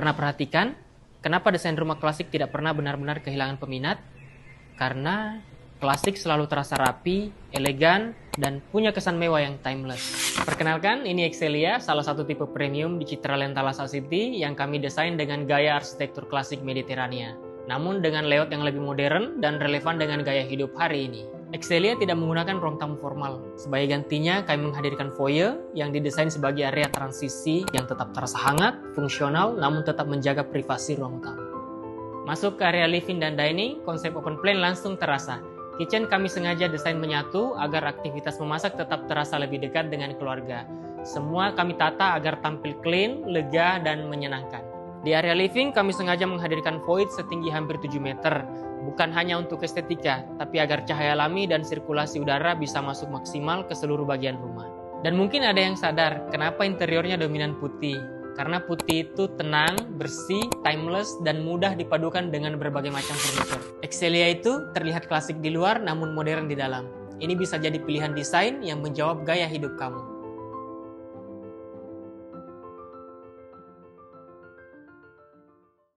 Pernah perhatikan kenapa desain rumah klasik tidak pernah benar-benar kehilangan peminat? Karena klasik selalu terasa rapi, elegan, dan punya kesan mewah yang timeless. Perkenalkan, ini Excelia, salah satu tipe premium di Citra Lentala City yang kami desain dengan gaya arsitektur klasik Mediterania, namun dengan layout yang lebih modern dan relevan dengan gaya hidup hari ini. Excelia tidak menggunakan ruang tamu formal. Sebagai gantinya, kami menghadirkan foyer yang didesain sebagai area transisi yang tetap terasa hangat, fungsional, namun tetap menjaga privasi ruang tamu. Masuk ke area living dan dining, konsep open plan langsung terasa. Kitchen kami sengaja desain menyatu agar aktivitas memasak tetap terasa lebih dekat dengan keluarga. Semua kami tata agar tampil clean, lega, dan menyenangkan. Di area living, kami sengaja menghadirkan void setinggi hampir 7 meter. Bukan hanya untuk estetika, tapi agar cahaya alami dan sirkulasi udara bisa masuk maksimal ke seluruh bagian rumah. Dan mungkin ada yang sadar, kenapa interiornya dominan putih. Karena putih itu tenang, bersih, timeless, dan mudah dipadukan dengan berbagai macam furniture. Excelia itu terlihat klasik di luar namun modern di dalam. Ini bisa jadi pilihan desain yang menjawab gaya hidup kamu.